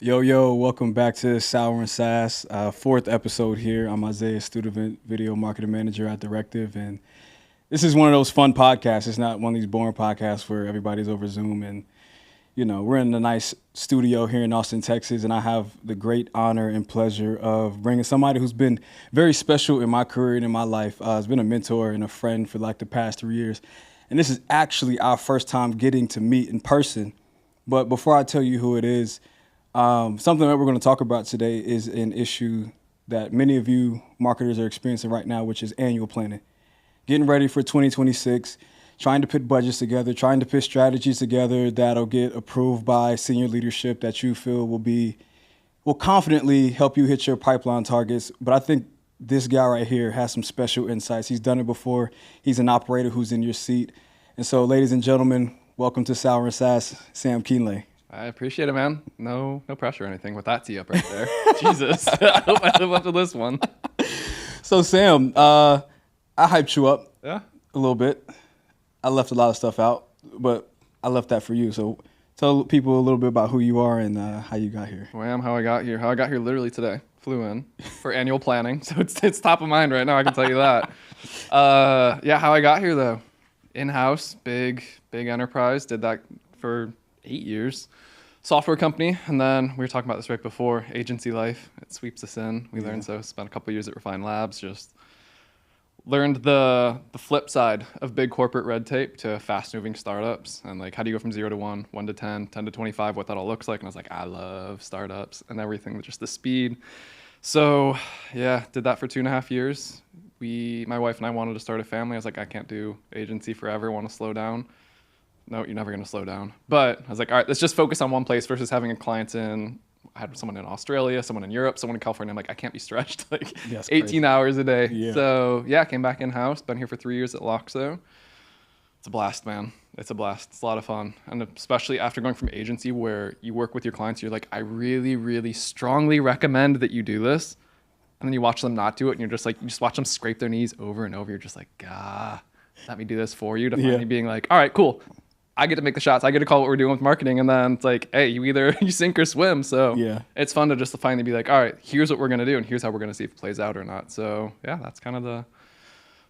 Yo, welcome back to Sour SaaS, fourth episode here. I'm Isaiah, student video marketing manager at Directive, and this is one of those fun podcasts. It's not one of these boring podcasts where everybody's over Zoom, and we're in a nice studio here in Austin, Texas, and I have the great honor and pleasure of bringing somebody who's been very special in my career and in my life. Has been a mentor and a friend for like the past 3 years, and this is actually our first time getting to meet in person. But before I tell you who it is, something that we're going to talk about today is an issue that many of you marketers are experiencing right now, which is annual planning. Getting ready for 2026, trying to put budgets together, trying to put strategies together that'll get approved by senior leadership that you feel will confidently help you hit your pipeline targets. But I think this guy right here has some special insights. He's done it before. He's an operator who's in your seat. And so, ladies and gentlemen, welcome to Sour SaaS, Sam Kuehnle. I appreciate it, man. No pressure or anything with that tee up right there. Jesus. I hope I live up to this one. So, Sam, I hyped you up Yeah. a little bit. I left a lot of stuff out, but I left that for you. So tell people a little bit about who you are and how you got here. Wham, how I got here. How I got here literally today. Flew in for annual planning. So it's top of mind right now, I can tell you that. How I got here, though. In-house, big enterprise. Did that for 8 years. Software company, and then we were talking about this right before, agency life. It sweeps us in. We learned, so spent a couple of years at Refine Labs, just learned the flip side of big corporate red tape to fast-moving startups, and like how do you go from 0 to 1, 1 to 10, 10 to 25, what that all looks like. And I was like, I love startups and everything, just the speed. So yeah, did that for 2.5 years. My wife and I wanted to start a family. I was like, I can't do agency forever, want to slow down. No, you're never going to slow down. But I was like, all right, let's just focus on one place versus having a client I had someone in Australia, someone in Europe, someone in California. I'm like, I can't be stretched like 18 hours a day. Yeah. So yeah, came back in-house, been here for 3 years at Loxo. It's a blast, man. It's a blast. It's a lot of fun. And especially after going from agency where you work with your clients, you're like, I really, really strongly recommend that you do this. And then you watch them not do it, and you're just like, you just watch them scrape their knees over and over. You're just like, let me do this for you. To finally being like, all right, cool. I get to make the shots. I get to call what we're doing with marketing. And then it's like, hey, you either you sink or swim. So it's fun to just finally be like, all right, here's what we're going to do. And here's how we're going to see if it plays out or not. So yeah, that's kind of the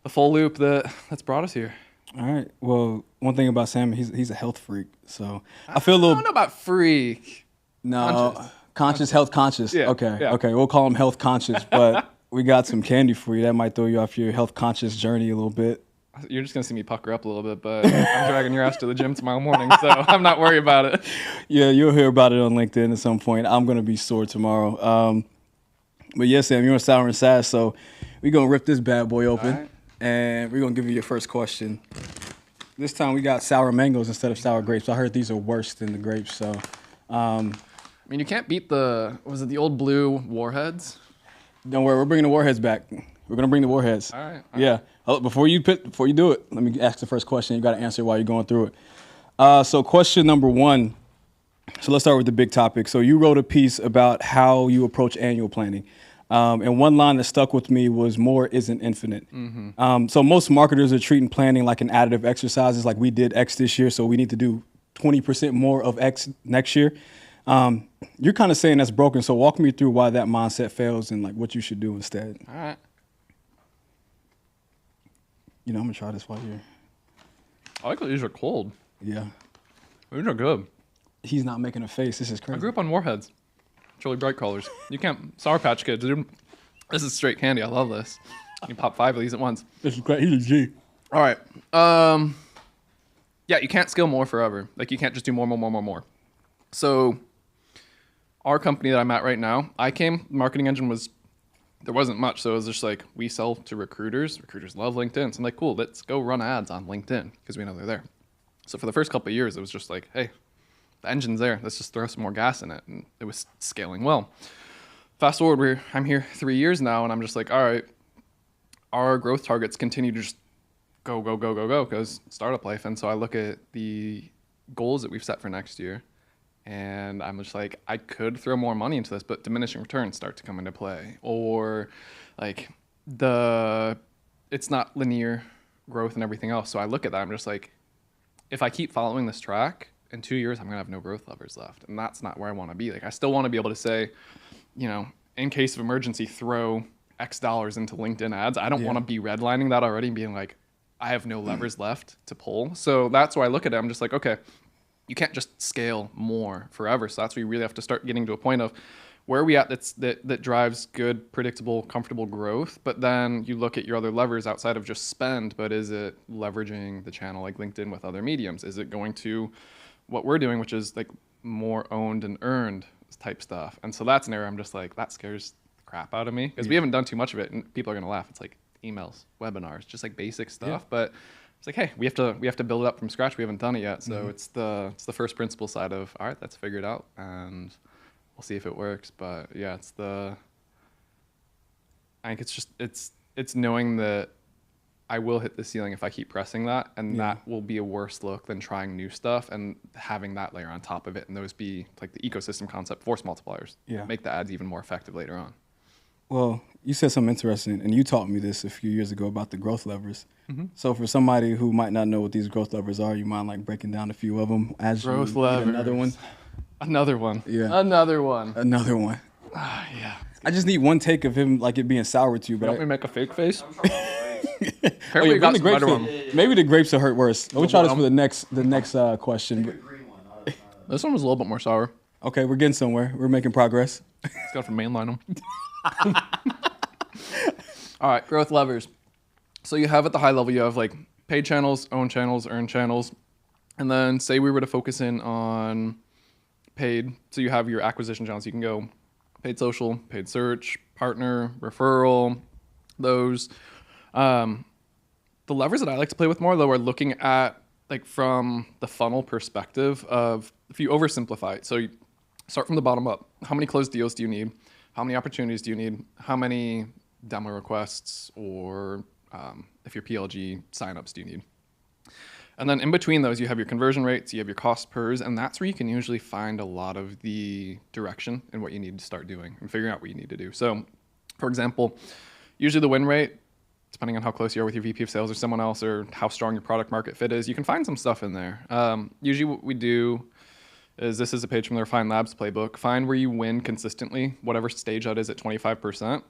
full loop that's brought us here. All right. Well, one thing about Sam, he's a health freak. So I feel a little. I don't know about freak. No, conscious, health conscious. Yeah. Okay. We'll call him health conscious. But we got some candy for you that might throw you off your health conscious journey a little bit. You're just going to see me pucker up a little bit, but I'm dragging your ass to the gym tomorrow morning, so I'm not worried about it. Yeah, you'll hear about it on LinkedIn at some point. I'm going to be sore tomorrow. But yeah, Sam, you're on Sour SaaS, so we're going to rip this bad boy open, right, and we're going to give you your first question. This time we got sour mangoes instead of sour grapes. I heard these are worse than the grapes, so. I mean, you can't beat the old blue Warheads? Don't worry, we're bringing the Warheads back. We're going to bring the Warheads. All right. Yeah. Before you do it, let me ask the first question. You got to answer while you're going through it. So question number one. So let's start with the big topic. So you wrote a piece about how you approach annual planning. And one line that stuck with me was more isn't infinite. Mm-hmm. So most marketers are treating planning like an additive exercise. It's like we did X this year, so we need to do 20% more of X next year. You're kind of saying that's broken. So walk me through why that mindset fails and like what you should do instead. All right. I'm going to try this while you're. I like that these are cold. Yeah. These are good. He's not making a face. This is crazy. I grew up on Warheads. It's really bright colors. You can't. Sour Patch Kids, dude. This is straight candy. I love this. You pop 5 of these at once. This is great. He's a G. All right. Yeah, you can't scale more forever. Like, you can't just do more. So, our company that I'm at right now, marketing engine there wasn't much, so it was just like, we sell to recruiters. Recruiters love LinkedIn. So I'm like, cool, let's go run ads on LinkedIn because we know they're there. So for the first couple of years, it was just like, hey, the engine's there. Let's just throw some more gas in it. And it was scaling well. Fast forward, I'm here 3 years now, and I'm just like, all right, our growth targets continue to just go, because startup life. And so I look at the goals that we've set for next year, and I'm just like, I could throw more money into this, but diminishing returns start to come into play. Or like it's not linear growth and everything else. So I look at that, I'm just like, if I keep following this track, in 2 years I'm gonna have no growth levers left, and that's not where I want to be. Like I still want to be able to say, in case of emergency, throw X dollars into LinkedIn ads. I don't want to be redlining that already and being like, I have no levers left to pull. So that's why I look at it. I'm just like, okay, you can't just scale more forever. So that's where you really have to start getting to a point of where are we at that drives good, predictable, comfortable growth. But then you look at your other levers outside of just spend, but is it leveraging the channel like LinkedIn with other mediums? Is it going to what we're doing, which is like more owned and earned type stuff? And so that's an area I'm just like, that scares the crap out of me because we haven't done too much of it and people are going to laugh. It's like emails, webinars, just like basic stuff. But it's like, hey, we have to build it up from scratch. We haven't done it yet. So it's the first principle side of, all right, let's figure it out and we'll see if it works. But yeah, I think it's just, it's knowing that I will hit the ceiling if I keep pressing that, and that will be a worse look than trying new stuff and having that layer on top of it. And those be like the ecosystem concept, force multipliers. Make the ads even more effective later on. Well, you said something interesting, and you taught me this a few years ago about the growth levers. So for somebody who might not know what these growth levers are, you mind like breaking down a few of them as growth you levers. Another one? Another one. Yeah. Another one. Another one. Yeah. I just need one take of him like it being sour to you. But Don't we make a fake face? Apparently we got some better one. Maybe the grapes will hurt worse. We'll try this for the next question. This one was a little bit more sour. Okay, we're getting somewhere. We're making progress. It's got to mainline them. All right, growth levers. So you have at the high level, you have like paid channels, owned channels, earned channels. And then say we were to focus in on paid. So you have your acquisition channels. You can go paid social, paid search, partner, referral, those. The levers that I like to play with more, though, are looking at like from the funnel perspective of if you oversimplify it. So you start from the bottom up. How many closed deals do you need? How many opportunities do you need? How many demo requests or if you're PLG signups do you need? And then in between those, you have your conversion rates, you have your cost pers, and that's where you can usually find a lot of the direction and what you need to start doing and figuring out what you need to do. So, for example, usually the win rate, depending on how close you are with your VP of sales or someone else or how strong your product market fit is, you can find some stuff in there. Usually what we do is this is a page from the Refine Labs playbook. Find where you win consistently, whatever stage that is at 25%.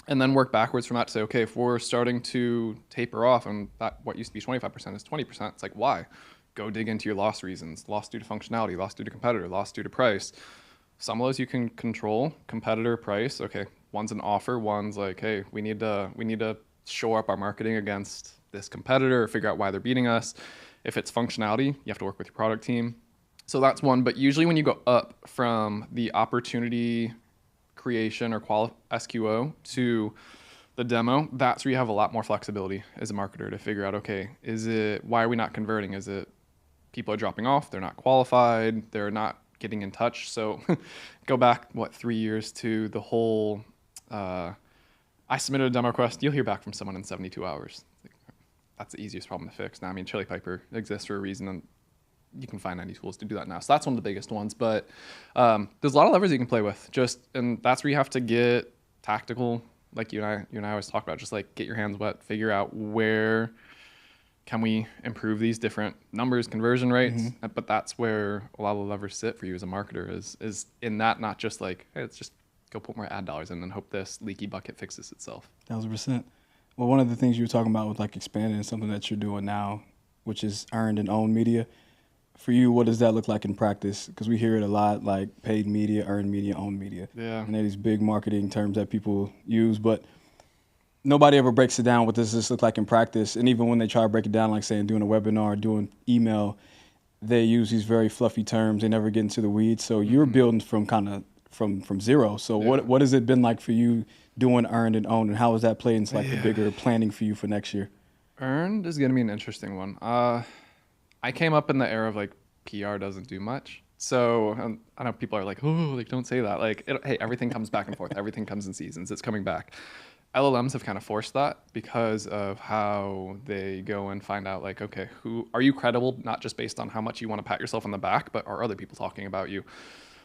And then work backwards from that to say, okay, if we're starting to taper off and that what used to be 25% is 20%, it's like, why? Go dig into your loss reasons. Loss due to functionality, loss due to competitor, loss due to price. Some of those you can control. Competitor, price, okay, one's an offer, one's like, hey, we need to shore up our marketing against this competitor or figure out why they're beating us. If it's functionality, you have to work with your product team. So that's one, but usually when you go up from the opportunity creation or SQO to the demo, that's where you have a lot more flexibility as a marketer to figure out, okay, why are we not converting? Is it people are dropping off, they're not qualified, they're not getting in touch? So go back, 3 years to the whole, I submitted a demo request, you'll hear back from someone in 72 hours. That's the easiest problem to fix. Now, I mean, Chili Piper exists for a reason, and you can find any tools to do that now. So that's one of the biggest ones. But there's a lot of levers you can play with. And that's where you have to get tactical, like you and I always talk about. Just like get your hands wet, figure out where can we improve these different numbers, conversion rates. But that's where a lot of the levers sit for you as a marketer. Is in that, not just like, hey, let's just go put more ad dollars in and hope this leaky bucket fixes itself. 1,000%. Well, one of the things you were talking about with like expanding something that you're doing now, which is earned and owned media. For you, what does that look like in practice? Because we hear it a lot, like paid media, earned media, owned media. Yeah. And they're these big marketing terms that people use, but nobody ever breaks it down. What does this look like in practice? And even when they try to break it down, like saying doing a webinar, doing email, they use these very fluffy terms. They never get into the weeds. So you're building from from zero. So what has it been like for you doing earned and owned, and how has that played into like the bigger planning for you for next year? Earned is going to be an interesting one. I came up in the era of like PR doesn't do much. So I know people are like, oh, like don't say that. Like, hey, everything comes back and forth. Everything comes in seasons. It's coming back. LLMs have kind of forced that because of how they go and find out like, okay, who are you credible? Not just based on how much you want to pat yourself on the back, but are other people talking about you?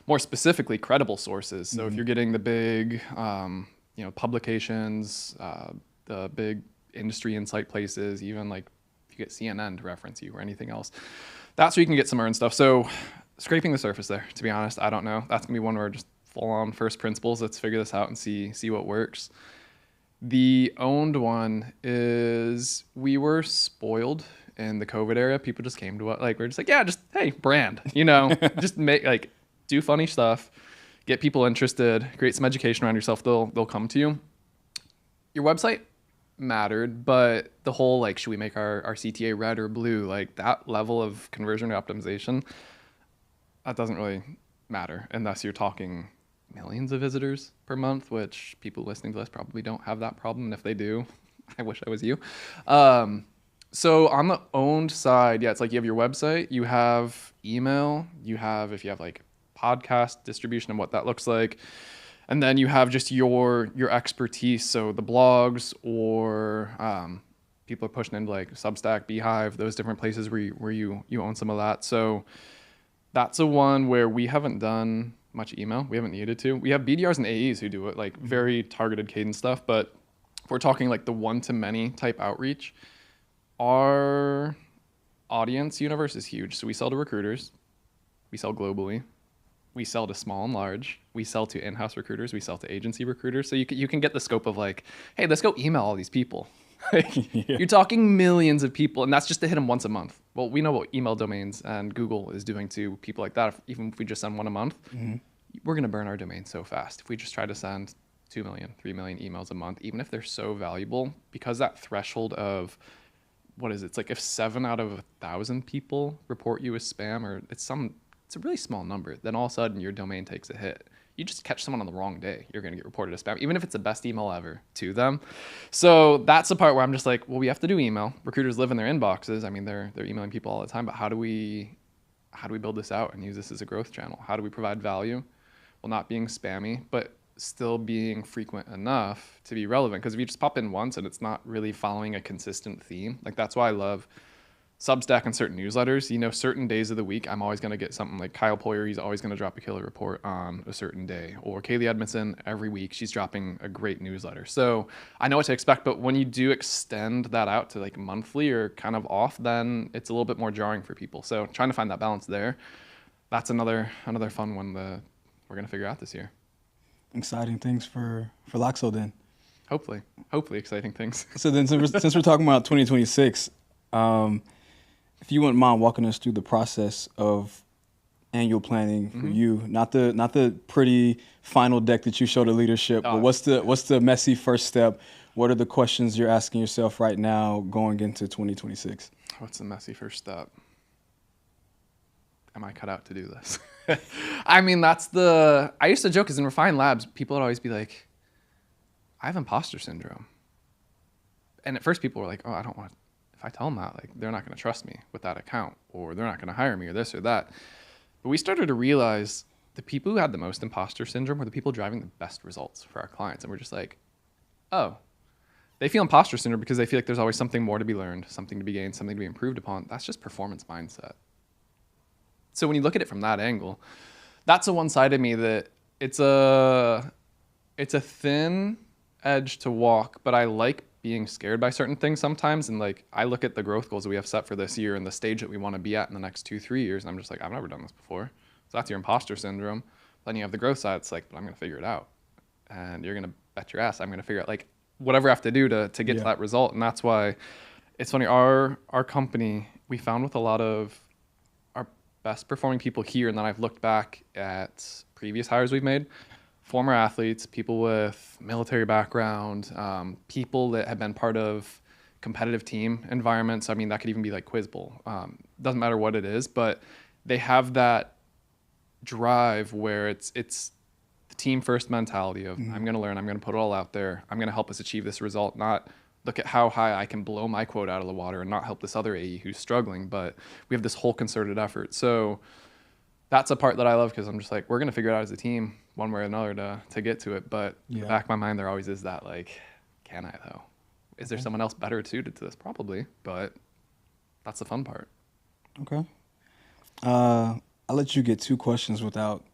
More specifically, credible sources. So if you're getting the big, publications, the big industry insight places, even like you get CNN to reference you or anything else. That's where you can get some earned stuff. So scraping the surface there, to be honest, I don't know. That's gonna be one where just full on first principles. Let's figure this out and see what works. The owned one is we were spoiled in the COVID era. People just came to us, like, we're just like, yeah, just, hey, brand, just make, like, do funny stuff, get people interested, create some education around yourself. They'll come to you. Your website mattered, but the whole, like, should we make our CTA red or blue? Like, that level of conversion optimization, that doesn't really matter unless you're talking millions of visitors per month, which people listening to this probably don't have that problem. And if they do, I wish I was you. So on the owned side, yeah, it's like you have your website, you have email, if you have like podcast distribution and what that looks like. And then you have just your expertise. So the blogs or people are pushing into like Substack, Beehive, those different places where you own some of that. So that's a one where we haven't done much email. We haven't needed to. We have BDRs and AEs who do it, like very targeted cadence stuff. But if we're talking like the one-to-many type outreach, our audience universe is huge. So we sell to recruiters. We sell globally. We sell to small and large. We sell to in-house recruiters. We sell to agency recruiters. So you can get the scope of like, hey, let's go email all these people. You're talking millions of people, and that's just to hit them once a month. Well, we know what email domains and Google is doing to people like that. Even if we just send one a month, we're going to burn our domain so fast. If we just try to send 2 million, 3 million emails a month, even if they're so valuable, because that threshold of, what is it? It's like if 7 out of 1,000 people report you as spam, or it's a really small number, then all of a sudden your domain takes a hit. You just catch someone on the wrong day, you're going to get reported as spam, even if it's the best email ever to them. So that's the part where I'm just like, well, we have to do email. Recruiters live in their inboxes. I mean, they're emailing people all the time, but how do we build this out and use this as a growth channel? How do we provide value while not being spammy, but still being frequent enough to be relevant? Because if you just pop in once and it's not really following a consistent theme, like that's why I love Substack and certain newsletters. Certain days of the week, I'm always going to get something like Kyle Poyer. He's always going to drop a killer report on a certain day. Or Kaylee Edmondson, every week, she's dropping a great newsletter. So I know what to expect, but when you do extend that out to like monthly or kind of off, then it's a little bit more jarring for people. So trying to find that balance there, that's another fun one that we're going to figure out this year. Exciting things for Loxo then. Hopefully exciting things. So then since we're talking about 2026, if you wouldn't mind walking us through the process of annual planning for you, not the pretty final deck that you show to leadership, but what's the messy first step? What are the questions you're asking yourself right now going into 2026? What's the messy first step? Am I cut out to do this? I mean, I used to joke because in Refined Labs, people would always be like, I have imposter syndrome. And at first people were like, oh, I don't want, if I tell them that, like, they're not going to trust me with that account, or they're not going to hire me, or this or that. But we started to realize the people who had the most imposter syndrome were the people driving the best results for our clients. And we're just like, oh, they feel imposter syndrome because they feel like there's always something more to be learned, something to be gained, something to be improved upon. That's just performance mindset. So when you look at it from that angle, that's the one side of me that it's a thin edge to walk, but I like being scared by certain things sometimes. And like, I look at the growth goals that we have set for this year and the stage that we want to be at in the next 2-3 years. And I'm just like, I've never done this before. So that's your imposter syndrome. Then you have the growth side. It's like, but I'm going to figure it out. And you're going to bet your ass I'm going to figure out like whatever I have to do to get to that result. And that's why it's funny. Our company, we found with a lot of our best performing people here. And then I've looked back at previous hires we've made. Former athletes, people with military background, people that have been part of competitive team environments. I mean, that could even be like Quiz Bowl. Doesn't matter what it is, but they have that drive where it's the team first mentality of I'm going to learn, I'm going to put it all out there, I'm going to help us achieve this result, not look at how high I can blow my quote out of the water and not help this other AE who's struggling, but we have this whole concerted effort. So that's a part that I love because I'm just like, we're going to figure it out as a team one way or another to get to it. But in the back of my mind, there always is that like, can I though? Is there someone else better suited to this? Probably, but that's the fun part. Okay. I'll let you get 2 questions without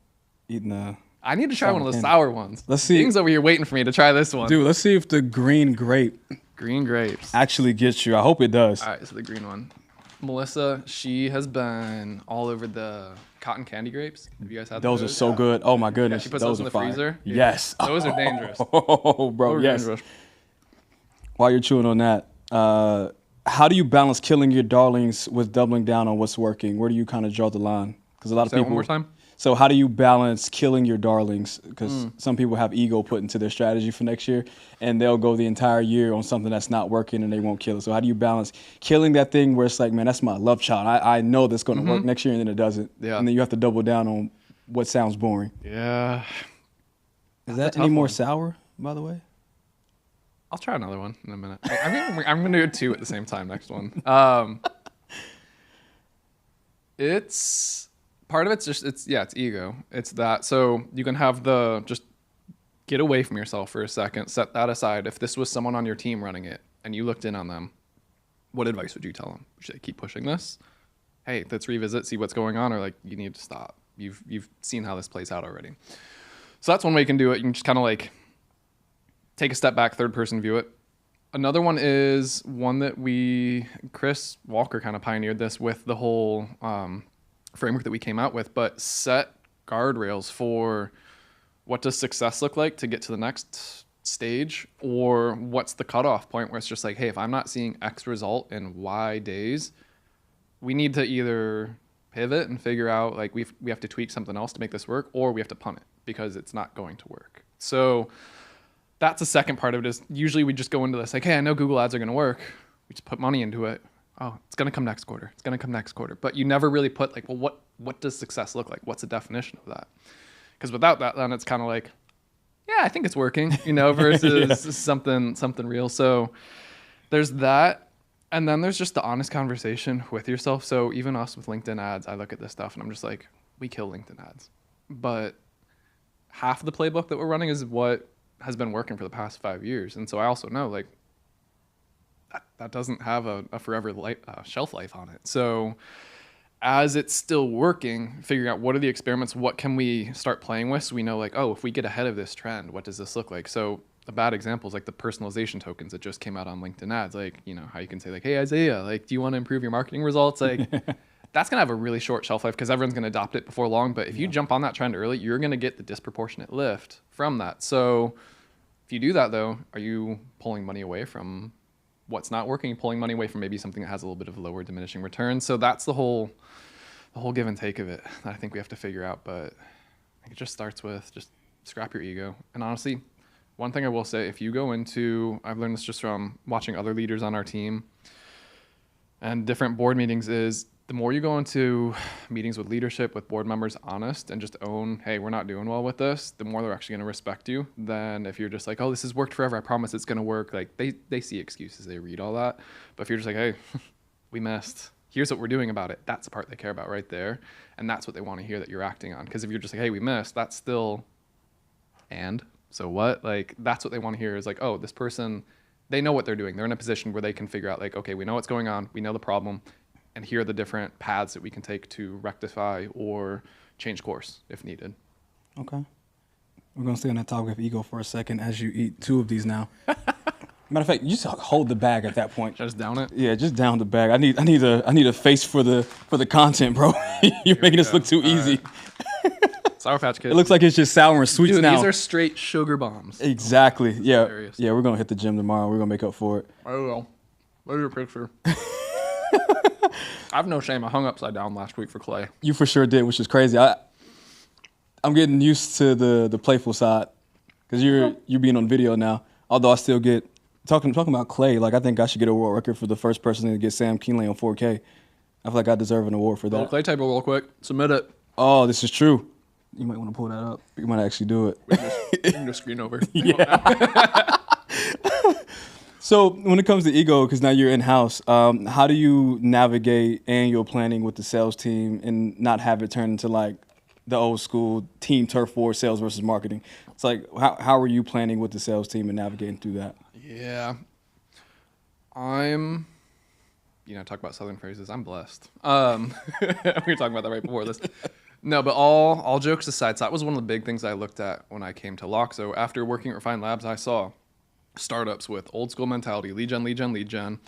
eating the... I need to try one of the sour ones. Let's see. Things over here waiting for me to try this one. Dude, let's see if the green grape Green grapes. actually gets you. I hope it does. All right, so the green one. Melissa, she has been all over the cotton candy grapes. Have you guys had Those are so good. Oh my goodness. She puts those those in are the fire. freezer. Yes. Those are dangerous. Oh, bro, Those are yes. dangerous. While you're chewing on that, how do you balance killing your darlings with doubling down on what's working? Where do you kind of draw the line? Because a lot of Say it people. one more time. So how do you balance killing your darlings? Because some people have ego put into their strategy for next year, and they'll go the entire year on something that's not working, and they won't kill it. So how do you balance killing that thing where it's like, man, that's my love child. I know that's going to work next year, and then it doesn't. Yeah. And then you have to double down on what sounds boring. Yeah. Is That's that a any tough more one. sour, by the way? I'll try another one in a minute. I'm gonna do 2 at the same time. Next one. It's part of it's just it's ego. It's that. So you can have just get away from yourself for a second. Set that aside. If this was someone on your team running it and you looked in on them, what advice would you tell them? Should they keep pushing this? Hey, let's revisit, see what's going on, or like you need to stop. You've seen how this plays out already. So that's one way you can do it. You can just kind of like take a step back, third person view it. Another one is one that Chris Walker kind of pioneered this with the whole framework that we came out with, but set guardrails for what does success look like to get to the next stage, or what's the cutoff point where it's just like, hey, if I'm not seeing X result in Y days, we need to either pivot and figure out like we have to tweak something else to make this work, or we have to punt it because it's not going to work. So that's the second part of it is usually we just go into this like, hey, I know Google ads are going to work. We just put money into it. Oh, it's going to come next quarter. It's going to come next quarter. But you never really put like, well, what does success look like? What's the definition of that? Because without that, then it's kind of like, yeah, I think it's working, versus something real. So there's that. And then there's just the honest conversation with yourself. So even us with LinkedIn ads, I look at this stuff and I'm just like, we kill LinkedIn ads. But half of the playbook that we're running is what has been working for the past 5 years. And so I also know like that doesn't have a forever shelf life on it. So as it's still working, figuring out what are the experiments, what can we start playing with, so we know like, oh, if we get ahead of this trend, what does this look like? So a bad example is like the personalization tokens that just came out on LinkedIn ads. Like, how you can say like, hey, Isaiah, like, do you want to improve your marketing results? Like that's going to have a really short shelf life because everyone's going to adopt it before long. But if you jump on that trend early, you're going to get the disproportionate lift from that. So if you do that though, are you pulling money away from what's not working, pulling money away from maybe something that has a little bit of a lower diminishing return? So that's the whole give and take of it that I think we have to figure out. But I think it just starts with just scrap your ego. And honestly, one thing I will say, if you go into, I've learned this just from watching other leaders on our team and different board meetings, is the more you go into meetings with leadership, with board members, honest, and just own, hey, we're not doing well with this, the more they're actually going to respect you than if you're just like, oh, this has worked forever, I promise it's going to work. Like they see excuses, they read all that. But if you're just like, hey, we missed, here's what we're doing about it, that's the part they care about right there. And that's what they want to hear that you're acting on. Because if you're just like, hey, we missed, that's still, and so what? Like, that's what they want to hear is like, oh, this person, they know what they're doing. They're in a position where they can figure out like, okay, we know what's going on, we know the problem, and here are the different paths that we can take to rectify or change course if needed. Okay. We're going to stay on that topic of ego for a second as you eat 2 of these now. Matter of fact, you just hold the bag at that point. Just down it? Yeah, just down the bag. I need a face for the content, bro. You're making this look too easy. Right. Sour Patch Kids. It looks like it's just sour and sweets. Dude, now. These are straight sugar bombs. Exactly. Yeah. Hilarious. Yeah, we're going to hit the gym tomorrow. We're going to make up for it. I will. Look at your picture. I have no shame. I hung upside down last week for Clay. You for sure did, which is crazy. I'm getting used to the playful side because you're being on video now. Although I still get talking about Clay. Like I think I should get a world record for the first person to get Sam Kuehnle on 4K. I feel like I deserve an award for that. Clay table real quick. Submit it. Oh, this is true. You might want to pull that up. You might actually do it. We can just screen over. Yeah. So when it comes to ego, because now you're in-house, how do you navigate annual planning with the sales team and not have it turn into like the old school team turf war, sales versus marketing? It's like, how are you planning with the sales team and navigating through that? Yeah. Talk about Southern phrases. I'm blessed. We were talking about that right before this. No, but all jokes aside, so that was one of the big things I looked at when I came to Loxo. After working at Refined Labs, I saw startups with old school mentality, lead gen, lead gen, lead gen.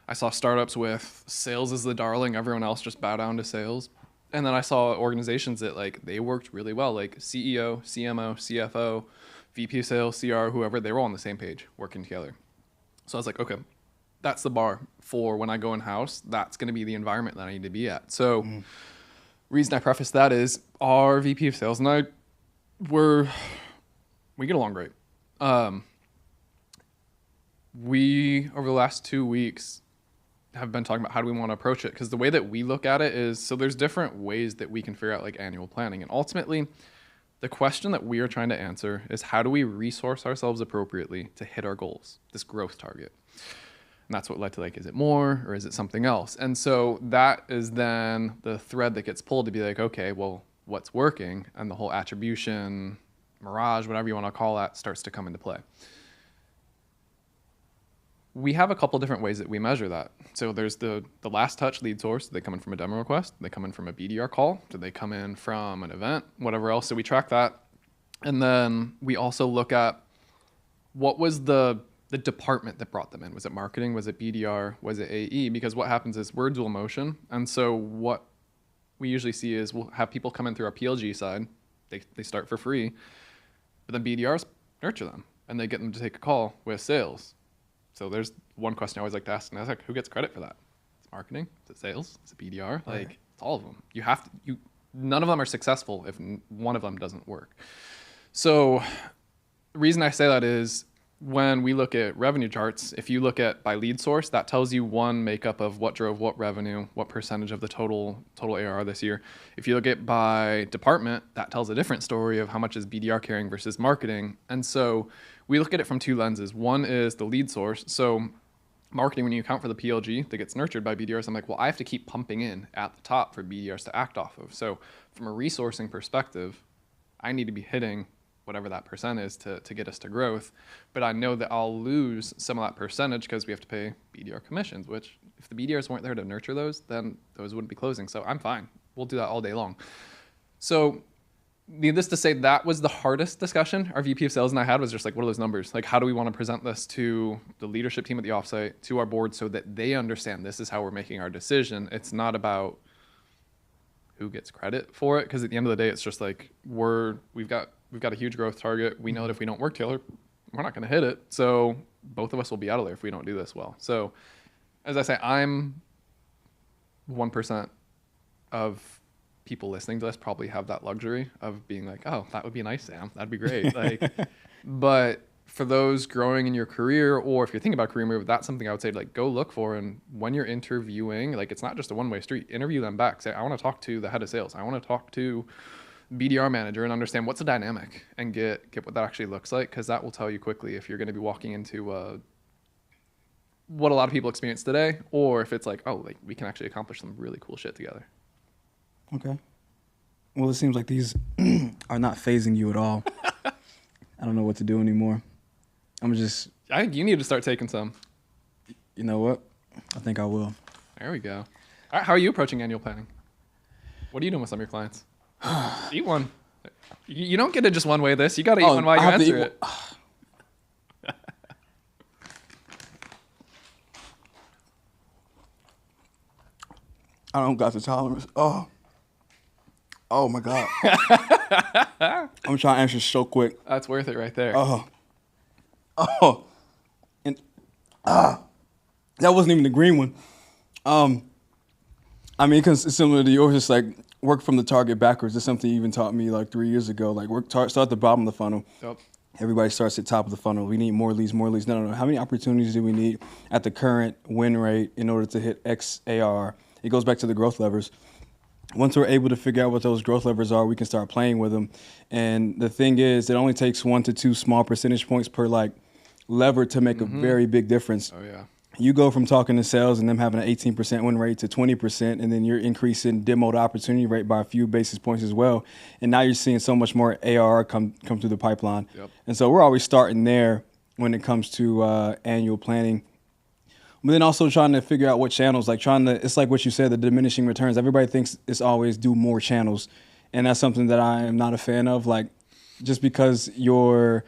I saw startups with sales is the darling, everyone else just bow down to sales. And then I saw organizations that like they worked really well, like CEO, CMO, CFO, VP of sales, CR, whoever, they were all on the same page working together. So I was like, okay, that's the bar for when I go in house. That's going to be the environment that I need to be at. So reason I preface that is our VP of sales and I we get along great. We over the last 2 weeks have been talking about how do we want to approach it, because the way that we look at it is, so there's different ways that we can figure out like annual planning, and ultimately the question that we are trying to answer is how do we resource ourselves appropriately to hit our goals, this growth target. And that's what led to like, is it more or is it something else? And so that is then the thread that gets pulled to be like, okay, well, what's working? And the whole attribution, mirage, whatever you want to call that, starts to come into play. We have a couple different ways that we measure that. So there's the last touch lead source. Do they come in from a demo request? Do they come in from a BDR call? Do they come in from an event? Whatever else. So we track that. And then we also look at what was the department that brought them in. Was it marketing? Was it BDR? Was it AE? Because what happens is we're dual motion. And so what we usually see is we'll have people come in through our PLG side. They start for free. But then BDRs nurture them. And they get them to take a call with sales. So there's one question I always like to ask, and I was like, who gets credit for that? Is it marketing? Is it sales? Is it BDR? Like, it's all of them. You have to, none of them are successful if one of them doesn't work. So the reason I say that is when we look at revenue charts, if you look at by lead source, that tells you one makeup of what drove what revenue, what percentage of the total ARR this year. If you look at by department, that tells a different story of how much is BDR carrying versus marketing. And so we look at it from two lenses. One is the lead source. So marketing, when you account for the PLG that gets nurtured by BDRs, I'm like, well, I have to keep pumping in at the top for BDRs to act off of. So from a resourcing perspective, I need to be hitting whatever that percent is to get us to growth. But I know that I'll lose some of that percentage because we have to pay BDR commissions, which if the BDRs weren't there to nurture those, then those wouldn't be closing. So I'm fine. We'll do that all day long. So needless to say, that was the hardest discussion our VP of sales and I had, was just like, what are those numbers? Like, how do we want to present this to the leadership team at the offsite, to our board, so that they understand this is how we're making our decision. It's not about who gets credit for it, because at the end of the day, it's just like we've got a huge growth target. We know that if we don't work together, we're not going to hit it. So both of us will be out of there if we don't do this well. So as I say, I'm 1% of people listening to this probably have that luxury of being like, oh, that would be nice, Sam. That'd be great. Like, but for those growing in your career, or if you're thinking about career move, that's something I would say, like, go look for. And when you're interviewing, like, it's not just a one-way street. Interview them back. Say, I want to talk to the head of sales. I want to talk to BDR manager and understand what's the dynamic, and get what that actually looks like, because that will tell you quickly if you're going to be walking into what a lot of people experience today, or if it's like, oh, like, we can actually accomplish some really cool shit together. Okay. Well, it seems like these are not phasing you at all. I don't know what to do anymore. I think you need to start taking some. You know what? I think I will. There we go. All right, how are you approaching annual planning? What are you doing with some of your clients? Eat one. You don't get it just one way this. You got to eat one while you answer it. I don't got the tolerance. Oh my God. I'm trying to answer so quick. That's worth it right there. And that wasn't even the green one. I mean, because it's similar to yours. It's like work from the target backwards. It's something you even taught me like 3 years ago. Like start at the bottom of the funnel. Yep. Everybody starts at the top of the funnel. We need more leads, more leads. No. How many opportunities do we need at the current win rate in order to hit X AR? It goes back to the growth levers. Once we're able to figure out what those growth levers are, we can start playing with them. And the thing is, it only takes 1 to 2 small percentage points per like lever to make a very big difference. Oh yeah. You go from talking to sales and them having an 18% win rate to 20%, and then you're increasing demoed opportunity rate by a few basis points as well. And now you're seeing so much more ARR come through the pipeline. Yep. And so we're always starting there when it comes to annual planning. But then also trying to figure out what channels, it's like what you said, the diminishing returns. Everybody thinks it's always do more channels. And that's something that I am not a fan of. Like, just because you're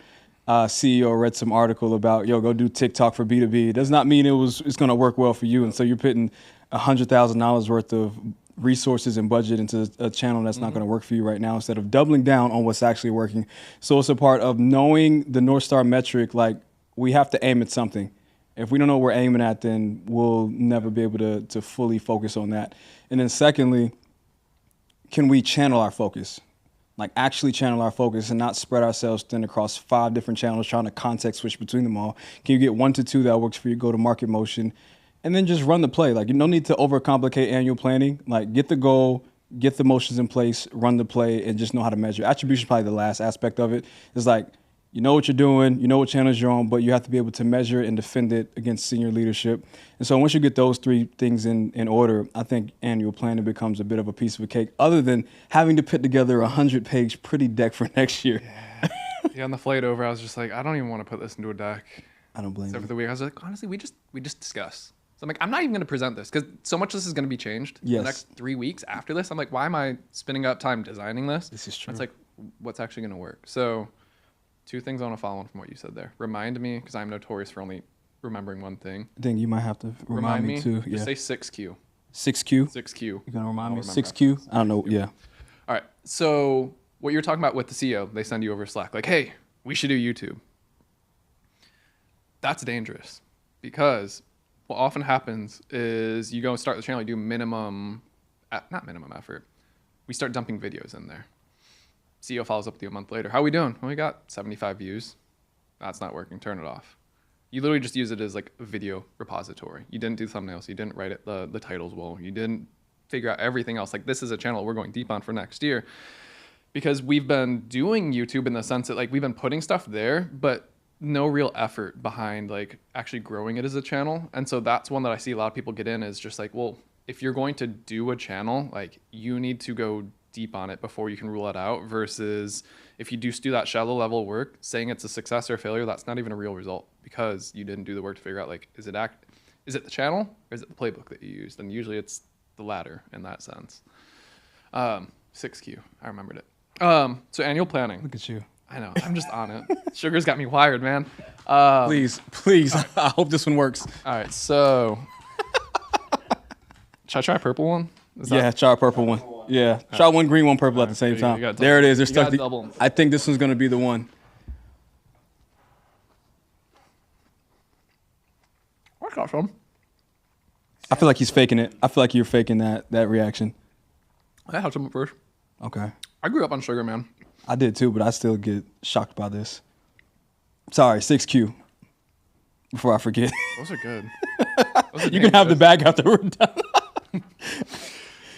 CEO read some article about, yo, go do TikTok for B2B. It does not mean it's going to work well for you. And so you're putting $100,000 worth of resources and budget into a channel that's not going to work for you right now, instead of doubling down on what's actually working. So it's a part of knowing the North Star metric. Like, we have to aim at something. If we don't know what we're aiming at, then we'll never be able to fully focus on that. And then secondly, can we channel our focus? Like, actually channel our focus and not spread ourselves thin across 5 different channels trying to context switch between them all. Can you get 1 to 2 that works for your go-to-market motion? And then just run the play. Like, you no need to overcomplicate annual planning. Like, get the goal, get the motions in place, run the play, and just know how to measure. Attribution is probably the last aspect of it. It's like, you know what you're doing, you know what channels you're on, but you have to be able to measure and defend it against senior leadership. And so once you get those 3 things in order, I think annual planning becomes a bit of a piece of a cake, other than having to put together a 100-page pretty deck for next year. Yeah, on the flight over, I was just like, I don't even want to put this into a deck. I don't blame you. Except for the week, I was like, honestly, we just discuss. So I'm like, I'm not even going to present this because so much of this is going to be changed Yes. the next 3 weeks after this. I'm like, why am I spending up time designing this? This is true. It's like, what's actually going to work? So 2 things I want to follow on from what you said there. Remind me, because I'm notorious for only remembering one thing. I think you might have to remind me too. Just say 6Q. 6Q? 6Q. You're going to remind me? I'll remember 6Q? I don't know. Yeah. All right. So what you're talking about with the CEO, they send you over Slack, like, hey, we should do YouTube. That's dangerous, because what often happens is you go and start the channel, you do not minimum effort. We start dumping videos in there. CEO follows up with you a month later. How are we doing? Well, we got 75 views. That's not working. Turn it off. You literally just use it as like a video repository. You didn't do thumbnails. You didn't write it the titles well. You didn't figure out everything else. Like, this is a channel we're going deep on for next year, because we've been doing YouTube in the sense that, like, we've been putting stuff there, but no real effort behind like actually growing it as a channel. And so that's one that I see a lot of people get in, is just like, well, if you're going to do a channel, like, you need to go deep on it before you can rule it out, versus if you do that shallow level work, saying it's a success or a failure, that's not even a real result, because you didn't do the work to figure out, like, is it the channel or is it the playbook that you used? And usually it's the latter in that sense. 6Q, I remembered it. So annual planning. Look at you. I know, I'm just on it. Sugar's got me wired, man. Please. I hope this one works. All right, so should I try a purple one? Try a purple one. Yeah, try one green, one purple at the same time. There it is. They're stuck. I think this one's gonna be the one. I got some. I feel like he's faking it. I feel like you're faking that reaction. I had some first. Okay. I grew up on sugar, man. I did too, but I still get shocked by this. Sorry, 6Q. Before I forget. Those are good. You can have the bag after we're done.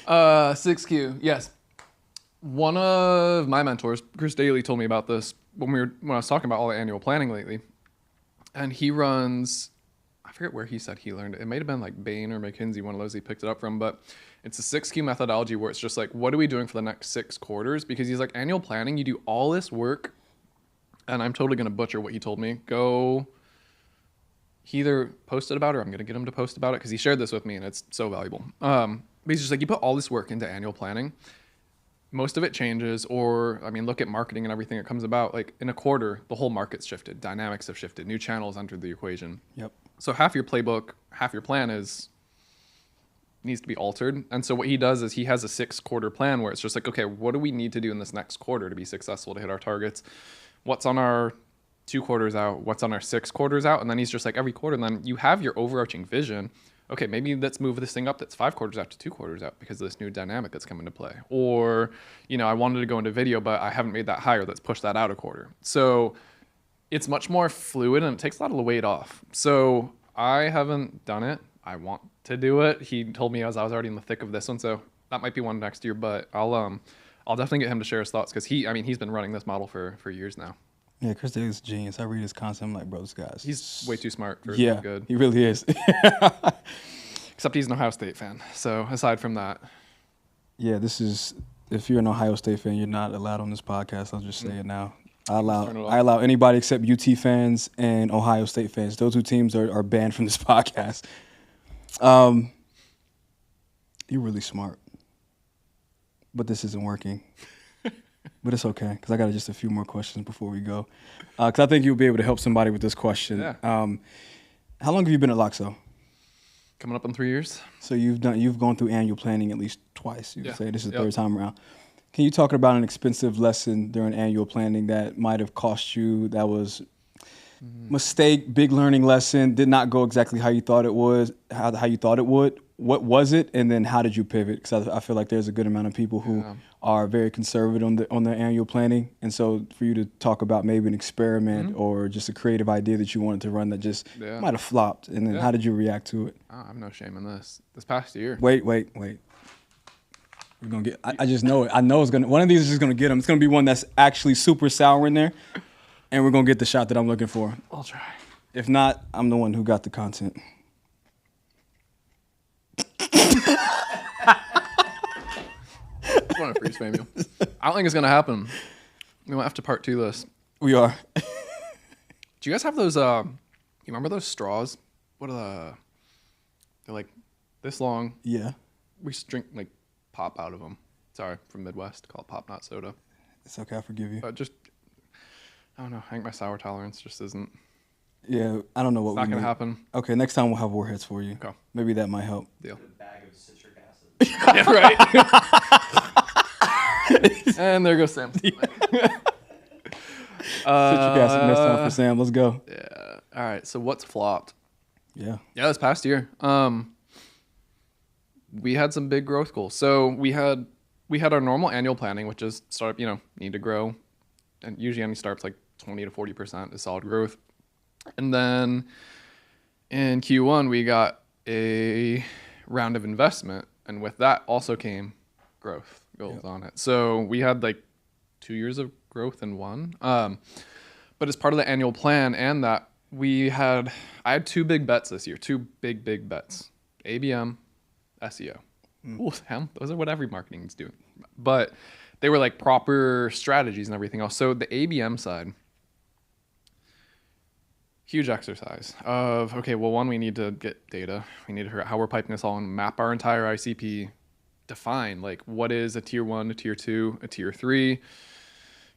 6Q, yes. One of my mentors, Chris Daly, told me about this when I was talking about all the annual planning lately. And he runs, I forget where he said he learned it. It might have been like Bain or McKinsey, one of those he picked it up from, but it's a 6Q methodology where it's just like, what are we doing for the next 6 quarters? Because he's like, annual planning, you do all this work, and I'm totally going to butcher what he told me. He either posted about it, or I'm going to get him to post about it, because he shared this with me and it's so valuable. But he's just like, you put all this work into annual planning, most of it changes, or, I mean, look at marketing and everything that comes about. Like, in a quarter, the whole market's shifted, dynamics have shifted, new channels entered the equation. Yep. So half your playbook, half your plan needs to be altered. And so what he does is he has a 6-quarter plan where it's just like, okay, what do we need to do in this next quarter to be successful, to hit our targets? What's on our 2 quarters out? What's on our 6 quarters out? And then he's just like, every quarter, and then you have your overarching vision. Okay, maybe let's move this thing up that's 5 quarters out to 2 quarters out because of this new dynamic that's come into play. Or, I wanted to go into video, but I haven't made that higher. Let's push that out a quarter. So it's much more fluid, and it takes a lot of the weight off. So I haven't done it. I want to do it. He told me as I was already in the thick of this one, so that might be one next year. But I'll definitely get him to share his thoughts, because he's been running this model for years now. Yeah, Chris Daly's a genius. I read his content. I'm like, bro, this guy's... He's way too smart for good. He really is. Except he's an Ohio State fan. So aside from that... Yeah, if you're an Ohio State fan, you're not allowed on this podcast. I'll just say it now. I allow anybody except UT fans and Ohio State fans. Those 2 teams are banned from this podcast. You're really smart. But this isn't working. but it's okay because I got just a few more questions before we go. Because I think you'll be able to help somebody with this question. Yeah. How long have you been at Loxo? Coming up on 3 years. So you've gone through annual planning at least twice. You Yeah. could say this is the Yep. third time around. Can you talk about an expensive lesson during annual planning that might have cost you, that was mistake, big learning lesson, did not go exactly how you thought it was, how you thought it would? What was it, and then how did you pivot? Because I feel like there's a good amount of people who are very conservative on their annual planning, and so for you to talk about maybe an experiment or just a creative idea that you wanted to run that just might have flopped, and then how did you react to it? Oh, I'm no shame in this. This past year. Wait. We're gonna get. I just know it. I know it's gonna. One of these is just gonna get them. It's gonna be one that's actually super sour in there, and we're gonna get the shot that I'm looking for. I'll try. If not, I'm the one who got the content. I want to freeze frame you. I don't think it's gonna happen. We might have to part 2 this. We are. Do you guys have those? You remember those straws? What are they're like this long. Yeah. We used to drink like pop out of them. Sorry, from Midwest, call it pop, not soda. It's okay. I forgive you. But just, I don't know. I think my sour tolerance just isn't. Yeah. I don't know what. It's not gonna happen. Okay. Next time we'll have warheads for you. Okay. Maybe that might help. Deal. A bag of citric acid. Yeah, right. And there goes Sam. Citric acid next time for Sam. Let's go. Yeah. All right. So what's flopped? Yeah. Yeah, this past year, we had some big growth goals. So we had our normal annual planning, which is startup, need to grow, and usually any startups like 20 to 40% is solid growth. And then in Q1 we got a round of investment, and with that also came growth goals on it. So we had like 2 years of growth in one. But as part of the annual plan and that I had 2 big bets this year, 2 big bets, ABM, SEO. Ooh, Sam, those are what every marketing is doing. But they were like proper strategies and everything else. So the ABM side, huge exercise of, okay, well, one, we need to get data. We need to figure out how we're piping this all and map our entire ICP, define like what is a tier 1, a tier 2, a tier 3,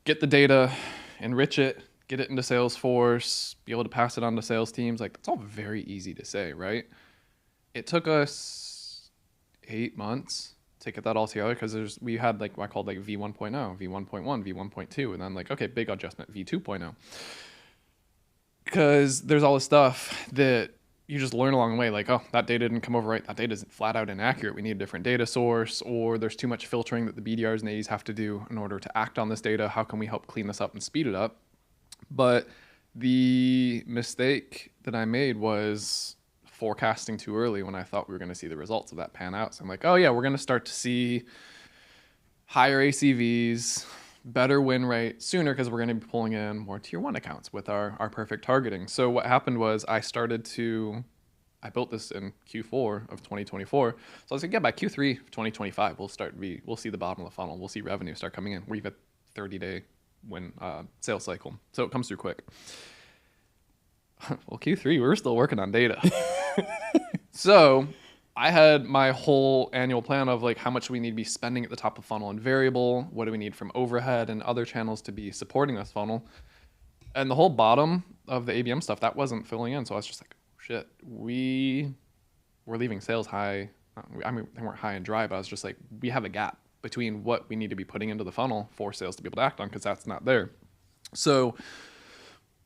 get the data, enrich it, get it into Salesforce, be able to pass it on to sales teams. Like, that's all very easy to say, right? It took us 8 months to get that all together because we had like what I called like V1.0, V1.1, V1.2, and then like, okay, big adjustment, V2.0. Because there's all this stuff that you just learn along the way, like, oh, that data didn't come over right. That data is flat out inaccurate. We need a different data source, or there's too much filtering that the BDRs and A's have to do in order to act on this data. How can we help clean this up and speed it up? But the mistake that I made was forecasting too early when I thought we were going to see the results of that pan out. So I'm like, oh yeah, we're going to start to see higher ACVs, better win rate sooner because we're going to be pulling in more tier 1 accounts with our perfect targeting. So what happened was I built this in Q4 of 2024. So I was like, yeah, by Q3 of 2025, we'll see the bottom of the funnel. We'll see revenue start coming in. We've got 30-day win sales cycle. So it comes through quick. Well, Q3, we were still working on data. So I had my whole annual plan of like how much we need to be spending at the top of funnel and variable. What do we need from overhead and other channels to be supporting this funnel? And the whole bottom of the ABM stuff, that wasn't filling in. So I was just like, shit, we're leaving sales high. I mean, they weren't high and dry, but I was just like, we have a gap between what we need to be putting into the funnel for sales to be able to act on because that's not there. So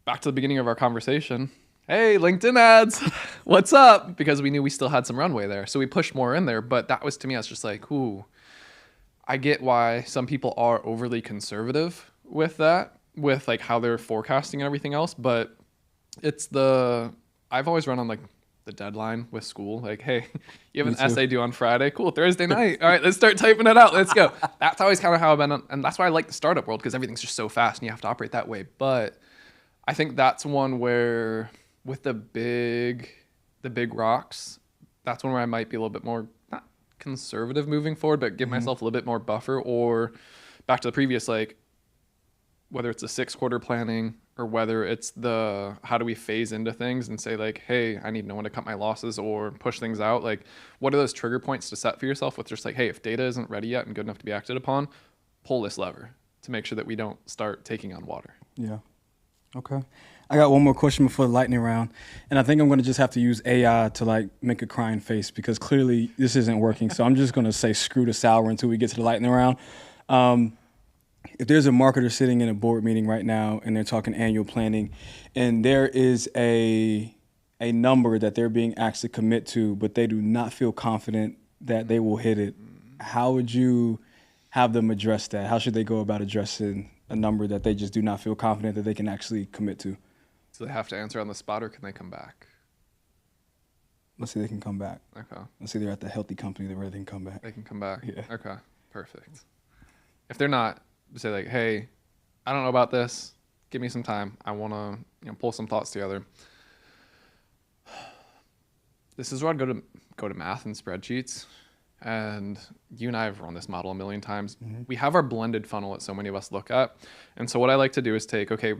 back to the beginning of our conversation. Hey, LinkedIn ads, what's up? Because we knew we still had some runway there. So we pushed more in there. But that was, to me, I was just like, ooh, I get why some people are overly conservative with that, with like how they're forecasting and everything else. But I've always run on like the deadline with school. Like, hey, you have an essay due on Friday. Cool, Thursday night. All right, let's start typing it out. Let's go. That's always kind of how I've been. And that's why I like the startup world because everything's just so fast and you have to operate that way. But I think that's one where with the big rocks, that's one where I might be a little bit more, not conservative moving forward, but give myself a little bit more buffer. Or back to the previous, like, whether it's a 6-quarter planning or whether it's the how do we phase into things and say like, hey, I need to know when to cut my losses or push things out. Like, what are those trigger points to set for yourself with just like, hey, if data isn't ready yet and good enough to be acted upon, pull this lever. to make sure that we don't start taking on water. Yeah. Okay. I got one more question before the lightning round. And I think I'm going to just have to use AI to like make a crying face because clearly this isn't working. So I'm just going to say screw the sour until we get to the lightning round. If there's a marketer sitting in a board meeting right now and they're talking annual planning and there is a number that they're being asked to commit to, but they do not feel confident that they will hit it, how would you have them address that? How should they go about addressing a number that they just do not feel confident that they can actually commit to? So they have to answer on the spot, or can they come back? Let's say they can come back. Okay. Let's say they're at the healthy company where they can come back. They can come back. Yeah. Okay. Perfect. If they're not, say like, hey, I don't know about this. Give me some time. I want to pull some thoughts together. This is where I'd go to math and spreadsheets. And you and I have run this model a million times. Mm-hmm. We have our blended funnel that so many of us look at. And so what I like to do is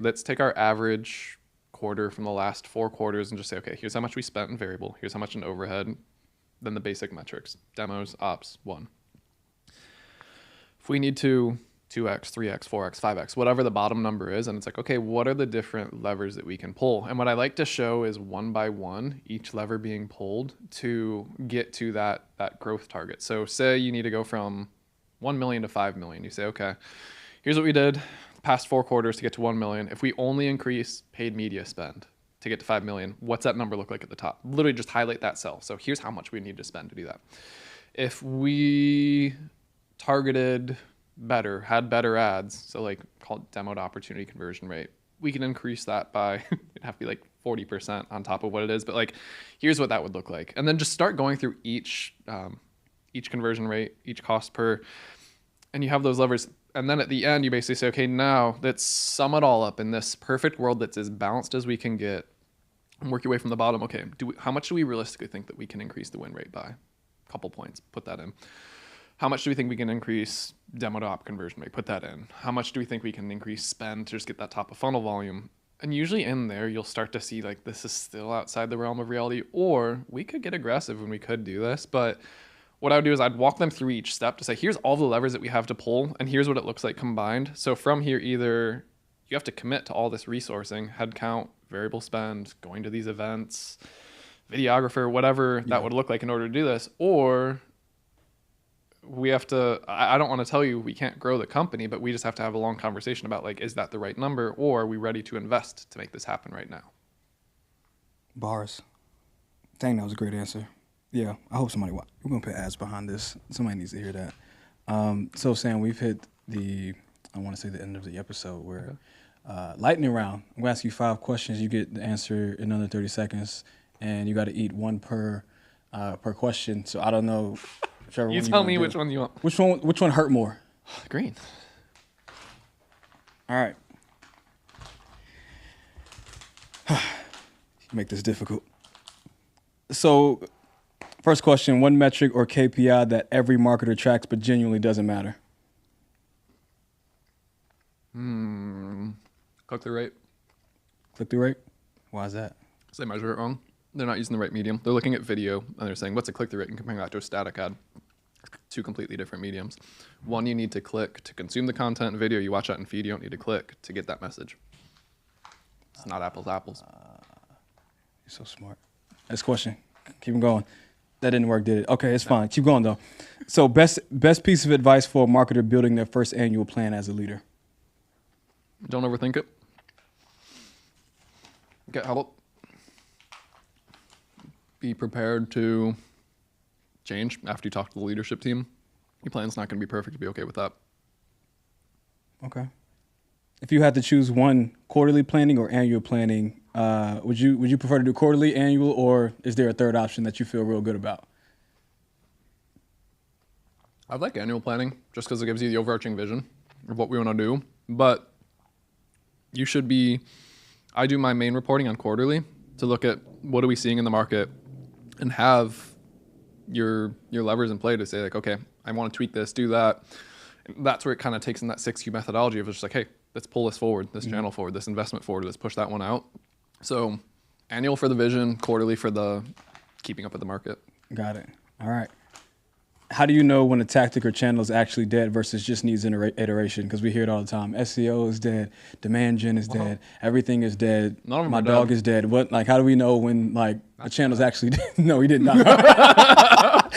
let's take our average quarter from the last 4 quarters and just say, okay, here's how much we spent in variable. Here's how much in overhead. Then the basic metrics, demos, ops, 1. If we need to 2x, 3x, 4x, 5x, whatever the bottom number is, and it's like, okay, what are the different levers that we can pull? And what I like to show is one by one, each lever being pulled to get to that growth target. So say you need to go from 1 million to 5 million. You say, okay, here's what we did the past 4 quarters to get to 1 million. If we only increase paid media spend to get to 5 million, what's that number look like at the top? Literally just highlight that cell. So here's how much we need to spend to do that. If we targeted better, had better ads, so like called demo to opportunity conversion rate, we can increase that by it'd have to be like 40% on top of what it is, but like here's what that would look like. And then just start going through each conversion rate, each cost per, and you have those levers. And then at the end you basically say, okay, now let's sum it all up in this perfect world that's as balanced as we can get and work your way from the bottom. Okay, how much do we realistically think that we can increase the win rate by? A couple points, put that in. How much do we think we can increase demo to op conversion rate? Put that in. How much do we think we can increase spend to just get that top of funnel volume? And usually in there, you'll start to see like this is still outside the realm of reality, or we could get aggressive and we could do this. But what I would do is I'd walk them through each step to say, here's all the levers that we have to pull, and here's what it looks like combined. So from here, either you have to commit to all this resourcing, headcount, variable spend, going to these events, videographer, whatever that would look like in order to do this, or we have to, I don't want to tell you we can't grow the company, but we just have to have a long conversation about like, is that the right number, or are we ready to invest to make this happen right now? Bars. Dang, that was a great answer. Yeah, I hope somebody, we're going to put ads behind this. Somebody needs to hear that. So Sam, we've hit I want to say the end of the episode where lightning round. I'm going to ask you 5 questions. You get the answer in under 30 seconds, and you got to eat 1 per question. So I don't know. You tell me which one you want. Which one hurt more? Green. All right. Make this difficult. So, first question, 1 metric or KPI that every marketer tracks but genuinely doesn't matter. Click-through rate. Click-through rate? Why is that? Because they measure it wrong. They're not using the right medium. They're looking at video and they're saying, what's a click-through rate, and comparing that to a static ad. 2 completely different mediums. One, you need to click to consume the content. Video, you watch that in feed. You don't need to click to get that message. It's not apples to apples. You're so smart. Next question. Keep going. That didn't work, did it? Okay, it's fine. Keep going, though. So best piece of advice for a marketer building their first annual plan as a leader? Don't overthink it. Get help. Be prepared to change after you talk to the leadership team. Your plan's not going to be perfect. Be okay with that. Okay. If you had to choose one, quarterly planning or annual planning, would you prefer to do quarterly, annual, or is there a third option that you feel real good about? I like annual planning just because it gives you the overarching vision of what we want to do. But you should be, I do my main reporting on quarterly to look at what are we seeing in the market and have your levers in play to say like, okay, I want to tweak this, do that. And that's where it kind of takes in that 6Q methodology of just like, hey, let's pull this forward, this channel forward, this investment forward, let's push that one out. So annual for the vision, quarterly for the keeping up with the market. Got it. All right. how do you know when a tactic or channel is actually dead versus just needs iteration? Because we hear it all the time. SEO is dead. Demand gen is dead. Everything is dead. None of them My are dog dead. is dead. What? Like, how do we know when like a channel's actually dead? No, he did not.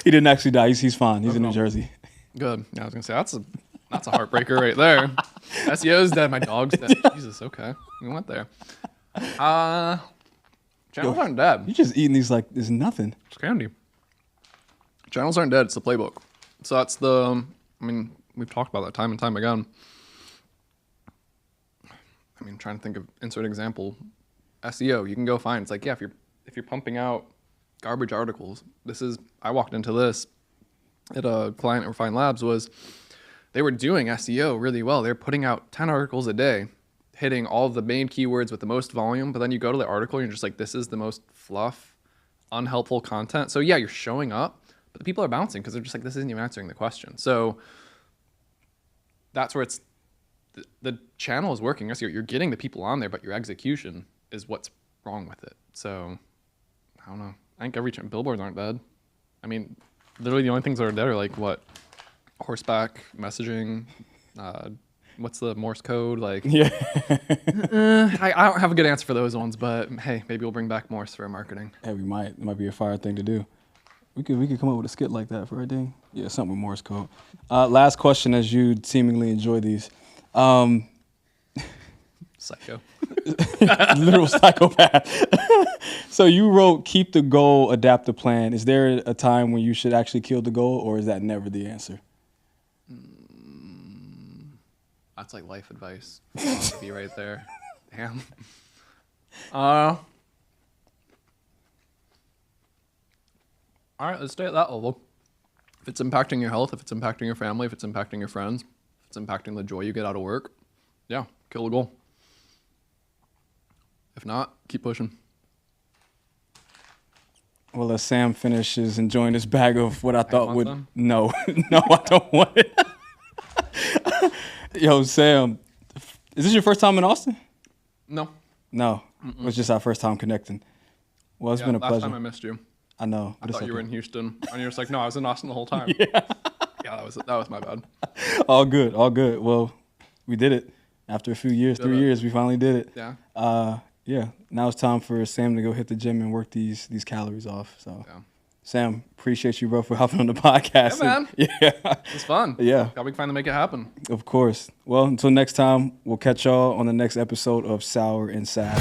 He didn't actually die. He's fine. He's in New Jersey. Good. Yeah, I was gonna say that's a heartbreaker right there. SEO's dead. My dog's dead. Jesus. Okay, we went there. Channels aren't dead. You're just eating these like there's nothing. It's candy. Channels aren't dead. It's the playbook. So that's the. I mean, we've talked about that time and time again. I mean, trying to think of insert example. SEO. You can go find. It's like, yeah, if you're pumping out garbage articles. I walked into this at a client at Refine Labs. They were doing SEO really well. They're putting out 10 articles a day, hitting all of the main keywords with the most volume. But then you go to the article and you're just like, this is the most fluff, unhelpful content. So yeah, you're showing up, but the people are bouncing because they're just like, this isn't even answering the question. So that's where it's the channel is working. You're getting the people on there, but your execution is what's wrong with it. So I don't know. I think billboards aren't dead. I mean, literally the only things that are dead are like what? Horseback messaging, what's the Morse code? Like, Yeah. I don't have a good answer for those ones, but hey, maybe we'll bring back Morse for our marketing. Hey, we might. It might be a fire thing to do. We could come up with a skit like that for a thing. Yeah, something with Morse code. Last question, as you seemingly enjoy these. Psycho. Literal psychopath. So you wrote, keep the goal, adapt the plan. Is there a time when you should actually kill the goal, or is that never the answer? That's like life advice. To be right there. Damn. All right, let's stay at that level. If it's impacting your health, if it's impacting your family, if it's impacting your friends, if it's impacting the joy you get out of work, yeah, kill the goal. If not, keep pushing. Well, as Sam finishes enjoying this bag of what I thought want would... some? No, no, I don't want it. Yo, Sam, is this your first time in Austin? No. No, it was just our first time connecting. Well, it's been a last pleasure. time I missed you. I know. I but it's thought you were okay. in Houston, and you're just like, no, I was in Austin the whole time. Yeah, that was my bad. All good, all good. Well, we did it. After a few years, 3 years, we finally did it. Yeah. Yeah. Now it's time for Sam to go hit the gym and work these calories off. So, Yeah. Sam, appreciate you, bro, for hopping on the podcast. Yeah, man. Yeah. It's fun. Yeah. Glad we can finally make it happen. Of course. Well, until next time, we'll catch y'all on the next episode of Sour SaaS.